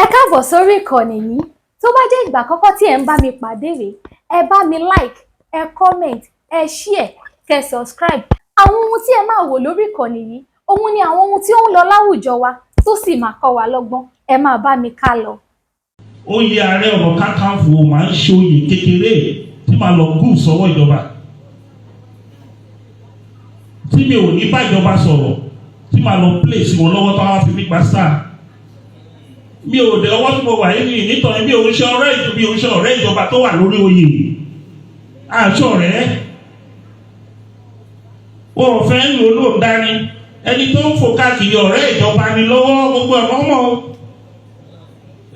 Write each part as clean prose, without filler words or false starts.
Ẹ káàbọ̀ sórí ìkànnì yìí. Tó bá jẹ́ ìgbà àkọ́kọ́ tí ẹ ń bá mi pàdé rèé, ẹ bá mi like, ẹ comment, ẹ share, kẹ́ subscribe. Àwọn ohun tí ẹ máa wò lórí ìkànnì yìí, ohun ni àwọn ohun tí ó ń lọ láwùjọ wa tó sì máa kọ́ wa lọ́gbọ́n. Ẹ máa bá mi ká lọ. Oyè Ààrẹ Ọ̀nà Kakanfò máa ń ṣe oyè kékeré tí máa lọ gùn sọ́wọ́ ìjọba. Tí mi ò ní bá ìjọba sọ̀rọ̀, tí máa lọ place wọn lọ́wọ́ tó wá fi mí gba sáà. Mi ò dé ọwọ́ tí mo wà yìí nítorí mi ò ń ṣe ọ̀rẹ́ ìjọba tó wà lórí oyè. Àṣọ rẹ̀ wọ́n ò fẹ́ ń lò lóun dání. Ẹni tó ń fò káàkiri ọ̀rẹ́ ìjọba ni lọ́wọ́ gbogbo ọ̀nà mọ́.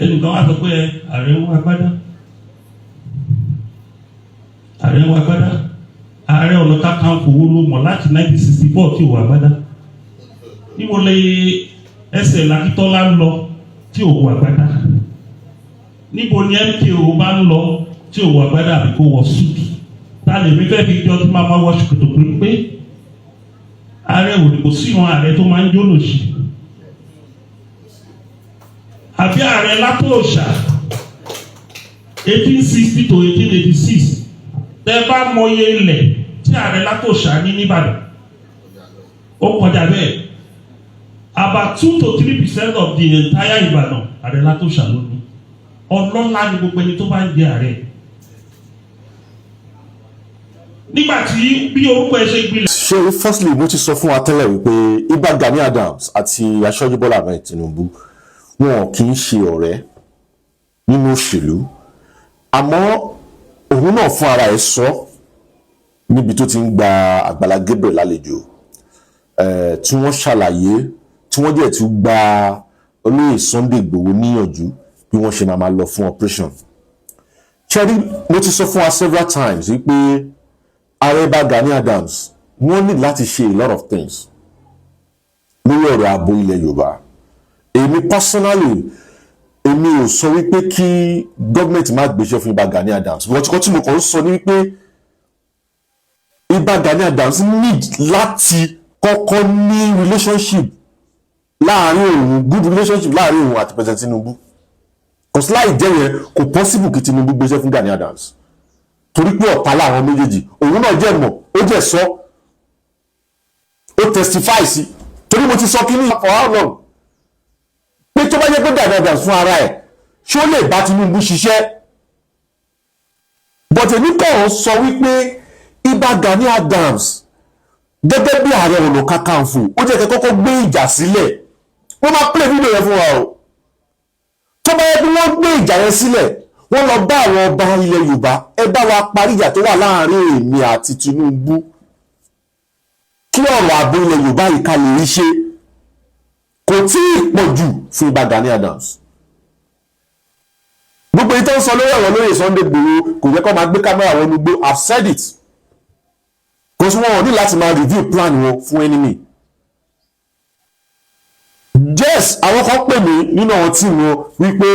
Ẹnìkan wá sọ pé ààrẹ ń wá agbádá. Ààrẹ ń wá agbádá. Ààrẹ Ọ̀nà Kakanfò wo ló mọ̀ láti 1964 tí ò wá agbádá. Níbo lè ẹsẹ̀ Làkítọ́lá ń lọ tí ò wọ agbádá? Níbo ni MKO bá ń lọ tí ò wọ agbádá àbí kó wọ súùtù? Ta lè mi fẹ́ fi jọ tí máa wọ ṣòkòtò pé ààrẹ ò kò sí ìwọn ààrẹ tó máa ń jó lòṣì. Àbí ààrẹ Látòòṣà 1860 to 1886 tẹ́ bá mọye ilẹ̀ tí ààrẹ Látòòṣà ní nìbàdàn ó kọjá bẹ́ẹ̀. About 2 to 3% of the entire Ìbàdàn ààrẹ Látòòṣà ló ní. Ọlọ́lá ni gbogbo ẹni tó bá ń jẹ ààrẹ. Nígbà tí bí orúkọ ẹ ṣe gbilẹ̀. Ṣé firstly mo ti sọ fún wa tẹ́lẹ̀ wípé Ìbà Gani Adams àti Aṣíwájú Bọ́lá Ahmed Tinubu wọn kì í ṣe ọ̀rẹ́ nínú òṣèlú, àmọ́ òun náà fún ara ẹ̀ sọ níbi tó ti ń gba Àgbàlá Gabriel lálejò tí wọ́n ṣàlàyé tí wọ́n dẹ̀ tún gba olóyè Sunday Igboho níyànjú bí wọ́n ṣe máa lọ fún operation. Cherry mo ti sọ fún wa several times wípé ààrẹ Ìbà Gani Adams wọ́n ní láti ṣe a lot of things lórí ọ̀rọ̀ ààbò ilẹ̀ Yorùbá. Èmi personally èmi ò sọ wípé kí gọ́ọ̀mẹ̀ntì má gbéṣẹ́ fún Ìbà Gani Adams, but kọ́ tí mo kàn ń sọ ní wípé Ìbà Gani Adams need láti kọ́kọ́ ní relationship láàrin òun, good relationship láàrin òun àti President Tinubu, because láì jẹ́ yẹn kò possible kí Tinubu gbéṣẹ́ fún Gani Adams torí pé ọ̀tá láwọn méjèèjì. Òun náà jẹ́ mọ̀, ó jẹ́ sọ, ó testify sí, torí mo ti sọ kí ní for how long pé tó bá jẹ́ pé Gani Adams fún ara ẹ̀ ṣé ó lè bá Tinubu ṣiṣẹ́. But èmi kàn sọ wípé Ìbà Gani Adams gẹ́gẹ́ bí Ààrẹ Ọ̀nà Kakanfò ó jẹ́ kọ́kọ́ gbé ìjà sílẹ̀. Wọ́n máa play fídíò yẹn fún wa o. Tó bá yẹ kí wọ́n gbé ìjà yẹn sílẹ̀, wọ́n lọ bá àwọn ọba ilẹ̀ Yorùbá, ẹ bá wa parí ìjà tó wà láàrin èmi àti Tinubu kí ọ̀rọ̀ ààbò ilẹ̀ Yorùbá yìí ká lè rí ṣe. Kò tí ì pọ̀ jù fún Ìbà Gani Adams. Gbogbo ìtàn ń sọ lórí ọ̀rọ̀ lórí Sunday Igboho kò yẹ kó máa gbé kámẹ́rà wọn nígbó. I've said it. Kò sí wọn ò ní láti máa review plan wọn fún enemy. Yes, àwọn kan pè mí nínú àwọn tí wọn wípé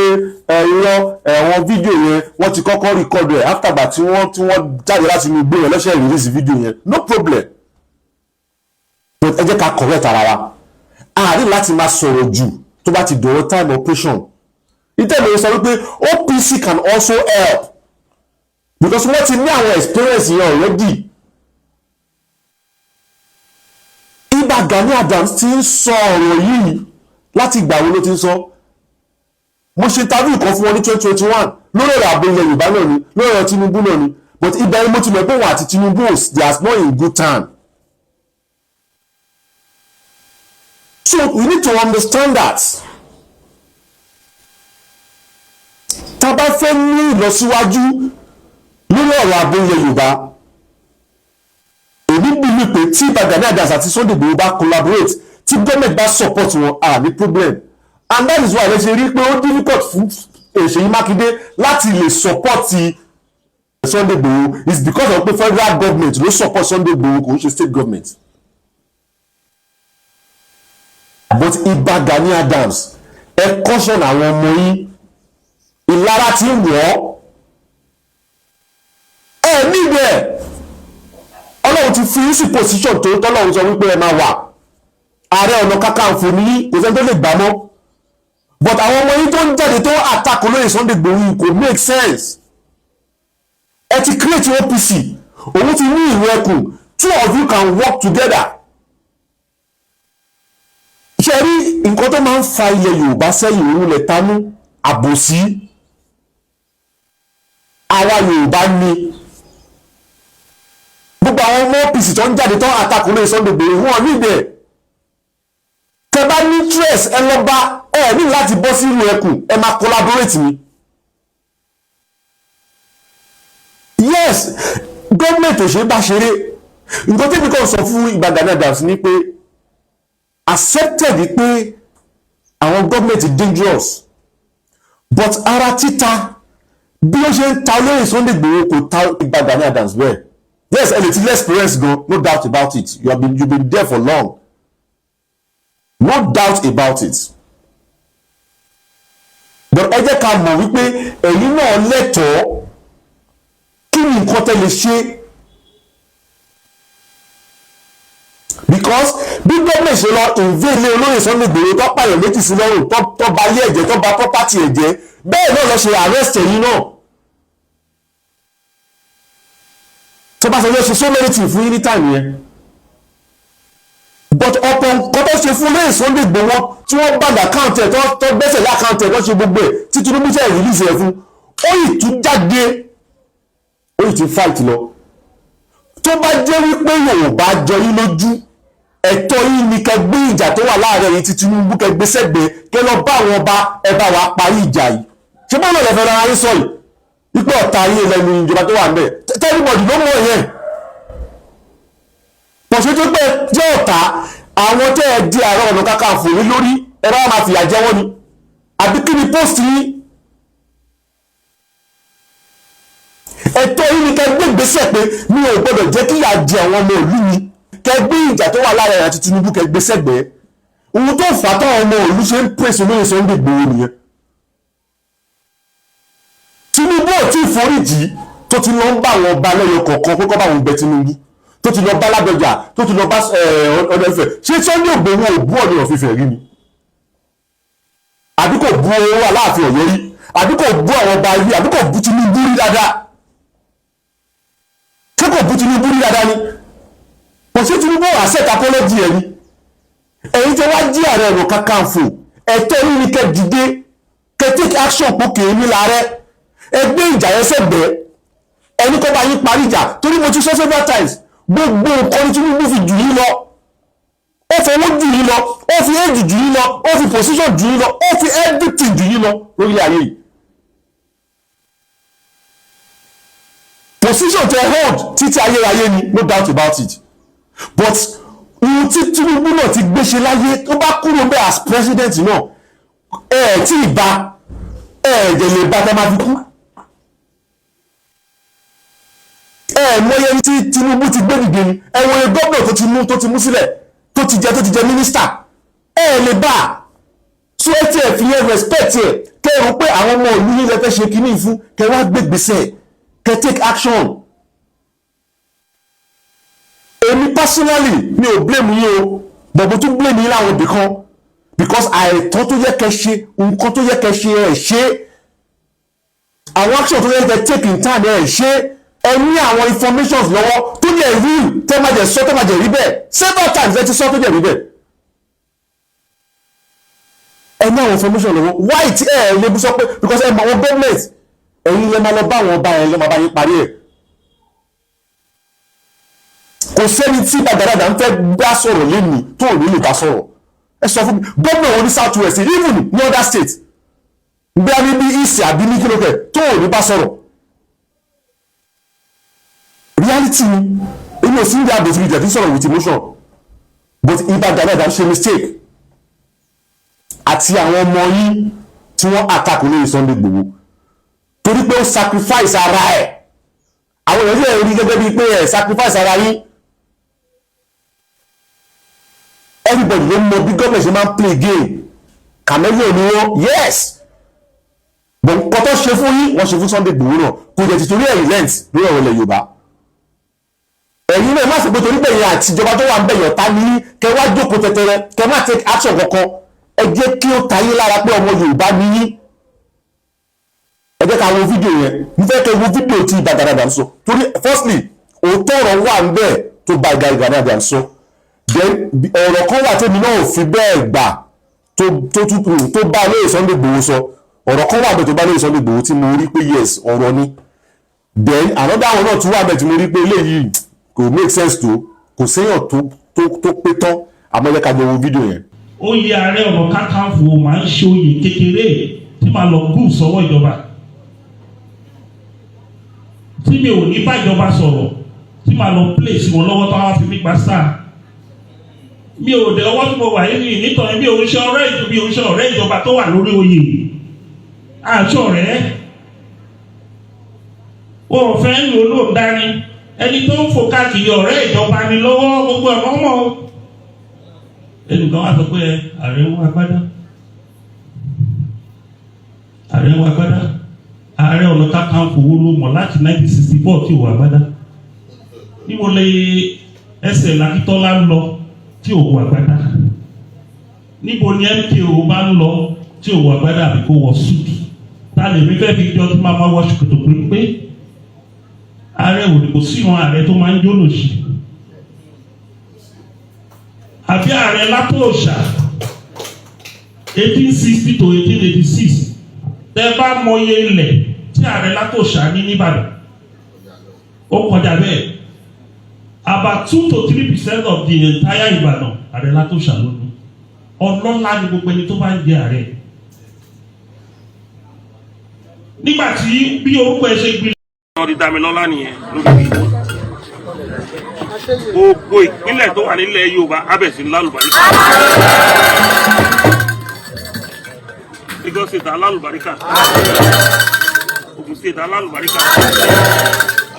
irọ́ àwọn fídíò yẹn wọ́n ti kọ́kọ́ record ẹ̀ after gbà tí wọ́n jáde láti inú igbó yẹn lọ́sẹ̀ release fídíò yẹn. No problem. But ẹ jẹ́ ká correct ara wa. A ní láti máa sọ̀rọ̀ jù tó bá ti dọ̀rọ̀ time operation. Ìtẹ̀lẹ̀ sọ wípé OPC can also help because wọ́n ti ní àwọn experience yẹn already. Ìbà Gani Adams ti ń sọ ọ̀rọ̀ yìí láti ìgbà wo ló ti ń sọ. Mo ṣe interview kan fún wọn ní 2021 lórí ọ̀rọ̀ ààbò ilẹ̀ Yorùbá náà ni, lórí ọ̀rọ̀ Tinubu náà ni, but ìgbà yẹn mo ti mọ̀ pé wọn àti Tinubu they are not in good time. So we need to understand that. Tá bá fẹ́ ní ìlọsíwájú lórí ọ̀rọ̀ ààbò ilẹ̀ Yorùbá, èmi believe pé tí Ìbà Gani Adams àti Sunday Igboho bá collaborate, tí government bá support wọn, ní problem. And that is why ẹ ṣe rí pé ó difficult fún Ṣèyí Mákindé láti lè support Sunday Igboho is because of pé federal government ló support Sunday Igboho kò ń ṣe state government. But Ìbà Gani Adams ẹ caution àwọn ọmọ yín, ìlara tí ń wọ̀ ẹ níbẹ̀. Ọlọ́run ti fi sí position tó tọ́lọ́run sọ wípé ẹ máa wà. Ààrẹ Ọ̀nà Kakanfò ní kò sẹ́ni tó lè gbà mọ́. but àwọn ọmọ yìí tó ń jáde tó attack olóyè Sunday Igboho kò make sense. Ẹ ti create OPC òun ti ní ìwé ẹkùn, two of you can work together. Ṣé rí nǹkan tó máa ń fa ilẹ̀ Yorùbá sẹ́yìn òun lẹ̀ tanú àbòsí àwa Yorùbá ni. Gbogbo àwọn ọmọ OPC tó ń jáde tó attack olóyè Sunday Igboho wọn níbẹ̀. Tẹ́ bá ní stress ẹ lọ bá ẹ ní láti bọ́ sí ìlú ẹkùn ẹ máa collaborate ni. Yes, gọ́ọ̀mẹ̀ntì ò ṣe bá ṣeré. Nǹkan tí mi kàn sọ fún Gani Adams ni pé accepted pé àwọn gọ́ọ̀mẹ̀ntì dangerous but ara títa bí ó ṣe ń ta olóyè Sunday Igboho kò ta Gani Adams bẹ́ẹ̀. Yes, ẹ lè ti less experience gan, no doubt about it. You've been there for long. No doubt about it. But ẹ jẹ́ ká mọ̀ wípé ẹ̀yin náà lẹ́tọ̀ọ́ kí ni nǹkan tẹ́ lè ṣe. Because bí gómìnà ṣe lọ invade olóyè Sunday Igboho tó pààyàn méjì sí lọ́rùn tó bà ayé ẹ̀jẹ̀ tó bà property ẹ̀jẹ̀ bẹ́ẹ̀ náà lọ ṣe arrest ẹ̀yin náà. tó bá sọ yóò ṣe so many things fún yín ní time yẹn. But ọ̀pọ̀ nǹkan tó ṣe fún olóyè Sunday Igboho tí wọ́n bá àkáǹtì ẹ̀ tó gbẹ́sẹ̀ lé àkáǹtì ẹ̀ tó ṣe gbogbo ẹ̀ tí Tinubu ṣe release ẹ̀ fún ó yìí tún jáde ó yìí ti fight lọ. Tó bá jẹ́ wípé Yorùbá jọ yín lójú ẹ̀tọ́ yín ni kẹ́ gbé ìjà tó wà láàárẹ̀ yìí tí Tinubu kẹ́ gbé sẹ́gbẹ̀ẹ́ kẹ́ lọ bá àwọn ọba ẹ bá wa parí ìjà yìí. Ṣé báwo lè fẹ́ ra ayé sọ yìí wípé ọ̀tá ayé lẹ́nu ìjọba tó wà ń bẹ̀ tẹ́lifọ̀dì ló mọ̀ yẹn. Pọ̀ṣẹ́ tó pẹ́ jẹ́ ọ̀tá àwọn tẹ́ ẹ di Ààrẹ Ọ̀nà Kakanfò ní lórí ẹ̀rọ máa fìyà jẹ wọ́n ni àbí kí ni post yín. Ẹ̀tọ́ yín ni kẹ́ gbé ìgbésẹ̀ pé mi ò gbọ́dọ̀ jẹ́ kí ìyà jẹ àwọn ọmọ ìlú mi kẹ́ gbé ìjà tó wà láàrin àti Tinubu kẹ́ gbé sẹ́gbẹ̀ẹ́. Ohun tó fà á táwọn ọmọ ìlú ṣe ń pèsè olóyè Sunday Igboho nìyẹn. Tinubu ò tí ì foríjì tó ti lọ ń bá àwọn ọba lẹ́yọ kọ̀ọ̀kan pé kọ́ bá wọn gbẹ Tinubu tó ti lọ bá Ládọjà tó ti lọ bá Ọ̀dẹ̀fẹ̀. Ṣé Sunday Igboho ò bú Ọọ̀ni ọ̀fìfẹ̀ rí ni? Àbí kò bú owó Aláàfin Ọ̀yọ́ rí? Àbí kò bú àwọn ọba rí? Àbí kò bú Tinubu rí dáadáa? Ṣé kò bú Tinubu rí dáadáa ni? Kò sí Tinubu accept apology ẹ̀ ni? Ẹ̀yin tẹ́ wá jí Ààrẹ Ọ̀nà Kakanfò ẹ̀tọ́ yín ni kẹ́ dìde kẹ́ take action pókè ní láàrẹ ẹgbẹ́ ìjà yẹn sẹ́gbẹ̀ẹ́ ẹni kọ́ bá yín parí ìjà torí mo ti sọ several times gbogbo nǹkan ní Tinubu fi jù yín lọ ó fi owó jù yín lọ ó fi age jù yín lọ ó fi position jù yín lọ ó fi everything jù yín lọ lórí ayé yìí. Position tẹ hold títí ayérayé ni no doubt about it but ohun tí Tinubu náà ti gbéṣe láyé tó bá kúrò bẹ́ẹ̀ as president náà tí ì bá ẹ̀ẹ́dẹ̀ lè bá tẹ́ máa fi kú. Mọ́yẹ́ tí Tinubu ti gbé nìgbè ni ẹ̀wọ̀n gómìnà tó ti mú sílẹ̀ tó ti jẹ mínísítà lè bá so ẹ tí ẹ fi yẹn respect ẹ kẹrù pé àwọn ọmọ ìlú yìí lẹ fẹ́ ṣe kínní fún kẹ wá gbégbèsè kẹ take action. Èmi personally mi ò blame yín o bọ̀bọ̀ tún blame yín láwọn ibì kan because àìtọ́ tó yẹ kẹ ṣe nǹkan tó yẹ kẹ ṣe ẹ ṣe àwọn action tó yẹ kẹ take in time ẹ ṣe ẹ ní àwọn informations lọ́wọ́ tó jẹ́ rí tẹ́májẹ̀ sọ tẹ́májẹ̀ rí bẹ́ẹ̀ several times ẹ ti sọ tó jẹ́ rí bẹ́ẹ̀ ẹ ní àwọn information lọ́wọ́ why tí ẹ lè bú sọ pé because ẹ mọ àwọn government ẹ̀yin lè máa lọ bá àwọn ọba ẹ̀ lọ́ máa bá yín parí ẹ̀ kò sẹ́ni tí gbàgbàdàgbà ń fẹ́ bá sọ̀rọ̀ lẹ́nu tó ò ní lè bá sọ̀rọ̀ ẹ sọ fún mi gómìnà wọn ní south west even ní other state bí a ní bí east àbí ní kílókè tó ò ní bá sọ̀rọ̀ reality ni èmi ò sí ní àbòsí ìjà tí sọ̀rọ̀ with emotion but ìbàdàgbàdà ṣe mistake àti àwọn ọmọ yìí tí wọ́n attack lórí Sunday Igboho torí pé ó sacrifice ara ẹ̀ àwọn èèyàn yóò rí gẹ́gẹ́ bíi pé ẹ̀ sacrifice ara yín everybody ló mọ bí gọ́ọ̀mẹ̀ ṣe máa ń play game chameleon ni wọ́n yes but nǹkan tó ṣe fún yín wọ́n ṣe fún Sunday Igboho náà kò jẹ́ ti torí ẹ̀ relent lórí ọ̀rọ̀ ilẹ̀ Yorùbá ẹ̀yin náà má sì pé torí pé ẹ̀yin àtijọba tó wà ń bẹ̀yọ̀ ta ní kẹ wá jókòó tẹ̀tẹ̀rẹ̀ kẹ má take action kankan ẹ jẹ́ kí ó tayé lára pé ọmọ Yorùbá ni yín. Ẹ jẹ́ ká wo fídíò yẹn, mo fẹ́ kẹ́ wo fídíò tí Ìbà Gani Adams sọ torí firstly òótọ́ ọ̀rọ̀ wà ń bẹ̀ tó bá Gani Adams sọ, then ọ̀rọ̀ kan wà tẹ́mi náà ò fi bẹ́ẹ̀ gbà tó bá olóyè Sunday Igboho sọ, ọ̀rọ̀ kan wà bẹ̀ tó bá olóyè Sunday Igboho tí mo rí pé yes ọ̀rọ̀ ni, then another one náà tún wà bẹ̀ tí mo rí pé eléyìí kò make sense tó, kò séyàn tó pé tán, àmọ́ jẹ́ ká jọ wo fídíò yẹn. Oyè Ààrẹ Ọ̀nà Kakanfò máa ń ṣe oyè kékeré tí màá lọ gùn sọ́wọ́ ìjọba, tí mi ò ní bá ìjọba sọ̀rọ̀, tí màá lọ place wọn lọ́wọ́ tó wá fi mí pa sáà. Mi ò dé ọwọ́ tí mo wà yìí nítorí bí oníṣẹ́ ọ̀rẹ́ ìjọba tó wà lórí oyè àṣọ rẹ̀ o ò fẹ́ ń lò ló ń dání, ẹni tó ń fò káàkiri ọ̀rẹ́ ìjọba ni lọ́wọ́ gbogbo ọ̀nà ọmọ. Ẹnìkan wá sọ pé ààrẹ ń wá agbádá, ààrẹ ń wá agbádá, Ààrẹ Ọ̀nà Kakanfò wo ló mọ̀ láti 1964 tí ò wá agbádá? Níbo lè ẹsẹ̀ Lakítọ́lá ń lọ tí ò wọ agbádá? Níbo ni MKO bá ń lọ tí ò wọ agbádá àbí kó wọ súùtù? Ta lè mi fẹ́ fi jọ tí máa wọ ṣòkòtò pé ààrẹ ò ní kò sí ìran ààrẹ tó máa ń jólòṣì àbí ààrẹ látòòṣà 1860 to 1886 tẹ bá mọye ilẹ̀ tí ààrẹ látòòṣà ní nìbàdàn ó kọjá bẹ́ẹ̀ about 2 to 3% of the entire Ìbàdàn ààrẹ látòòṣà ló ní. Ọlọ́lá ni gbogbo ẹni tó bá ń jẹ ààrẹ. Nígbà tí bí orúkọ ẹ ṣe gbilẹ̀ ọ̀rí Dámilọ́lá nìyẹn lórí ìwọ̀n gbogbo ìpínlẹ̀ tó wà nílẹ̀ Yorùbá abẹ̀sí lálùbáríkà, Lagos State alálùbáríkà, Ògùn State alálùbáríkà,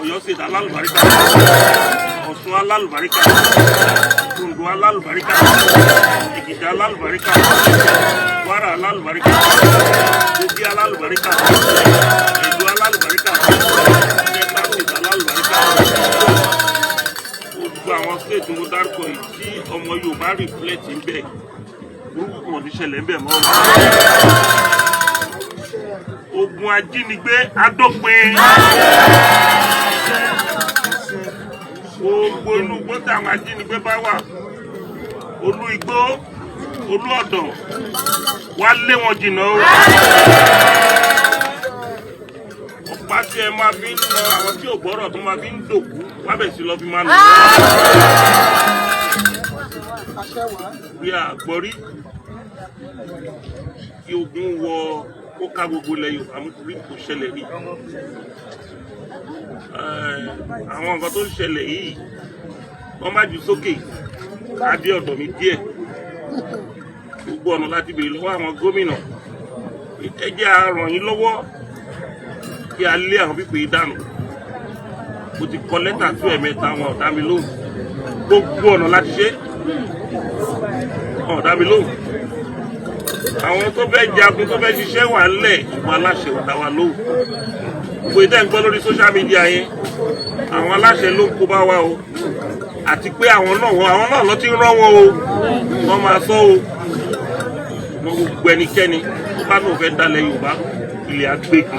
Ọ̀yọ́ State alálùbáríkà, Ọ̀ṣun alálùbáríkà, Oǹdó alálùbáríkà, Èkìtì alálùbáríkà, Kwara alálùbáríkà, Kogi alálùbáríkà, Ẹdó alálùbáríkà, Delta State alálùbáríkà. Gbogbo àwọn state mo dárúkọ yìí tí ọmọ Yorùbá reflect ń bẹ burúkú kan ti ṣẹlẹ̀ ń bẹ mọ́. Ogun ajínigbé adópin. Gbogbo inú igbó táwọn ajínigbé bá wà, olú igbó, olú ọ̀dàn, wá lé wọn jìnnà o. Ọ̀pá tí ẹ máa fi ń lọ àwọn tí ò gbọ́rọ̀ tó máa fi ń dòkú wábẹ̀ sí lọ fi máa lọ. Bí àgbọ̀rí kí ogun wọ ó ká gbogbo ilẹ̀ Yorùbá mú torí kò ṣẹlẹ̀ rí. Àwọn nǹkan tó ń ṣẹlẹ̀ yìí wọ́n má jù sókè adé ọ̀dọ̀ mi díẹ̀. Gbogbo ọ̀nà láti béèrè lọ́wọ́ àwọn gómìnà ẹ jẹ́ á ràn yín lọ́wọ́ kí a lé àwọn pípé dànù. Mo ti kọ lẹ́tà tó ẹ̀mẹ́ta wọn ọ̀dá mi lóhùn. Gbogbo ọ̀nà láti ṣe ọ̀dá mi lóhùn. Àwọn tó fẹ́ jagun tó fẹ́ ṣiṣẹ́ wà ńlẹ̀ ìwọ aláṣẹ ọ̀dá wa lóhùn. Gbogbo ìdá ń gbọ́ lórí social media yẹn àwọn aláṣẹ ló ń kó bá wa o, àti pé àwọn náà lọ ti ń rán wọn o, wọ́n máa sọ o. Mo gbogbo ẹnikẹ́ni tó bá náà fẹ́ dalẹ̀ Yorùbá ilẹ̀ àgbègbè.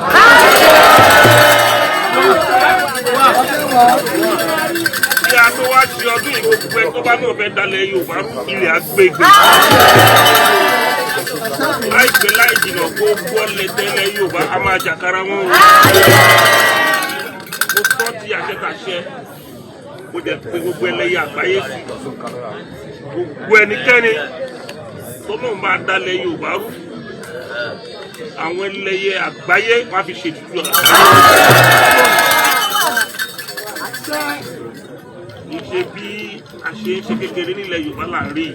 Bí a tó wá ṣe ọdún ìgbòkúgbẹ́ tó bá náà fẹ́ dalẹ̀ Yorùbá ilẹ̀ àgbègbè. Láìpẹ́ láì jìnà gbogbo ọlẹ́tẹ̀lẹ̀ Yorùbá a máa jàkárà wọn o. Mo sọ ti àṣẹkàṣẹ, mo dẹ̀ pé gbogbo ẹlẹ́yẹ àgbáyé sí. Gbogbo ẹnikẹ́ni tó náà máa dalẹ̀ Yorùbá rú, àwọn ẹlẹ́yẹ àgbáyé wọ́n fi ṣètùtù ọ̀la. Ìṣe bí a ṣe ń ṣe kékeré nílẹ̀ Yorùbá là ń rí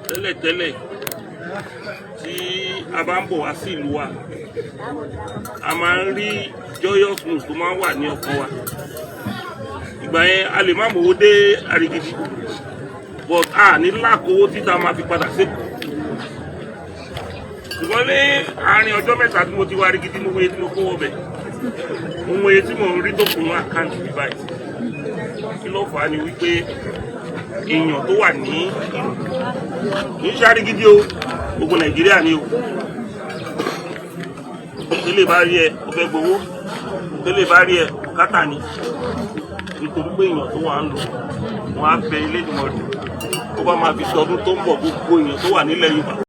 tẹ́lẹ̀tẹ́lẹ̀ tí a bá ń bọ̀ wá sí ìlú wa, a máa ń rí joyous news tó máa ń wà ní ọkàn wa. Ìgbà yẹn a lè má mówó dé Arigidi, but a ní lákòówó títa máa fi padà sí. Ṣùgbọ́n ní àárín ọjọ́ mẹ́ta tí mo ti wá Arigidi mo wòye tí mo kówó bẹ̀, mo wòye tí mo ń rí tó kùnú àkáǹtì bí báyìí. Kí ló fà á ni wípé èèyàn tó wà ní ìlú kì í ṣe Arígídí o, gbogbo Nàìjíríà ni o. tẹ́lẹ̀ bá rí ẹ ó fẹ́ gbowó, tẹ́lẹ̀ bá rí ẹ kátà ni, nítorí pé èèyàn tó wà ń lò wọ́n á bẹ ilé ìgbìmọ̀ rẹ̀ tó bá máa fi sọdún tó ń bọ̀ gbogbo èèyàn tó wà nílẹ̀ Yorùbá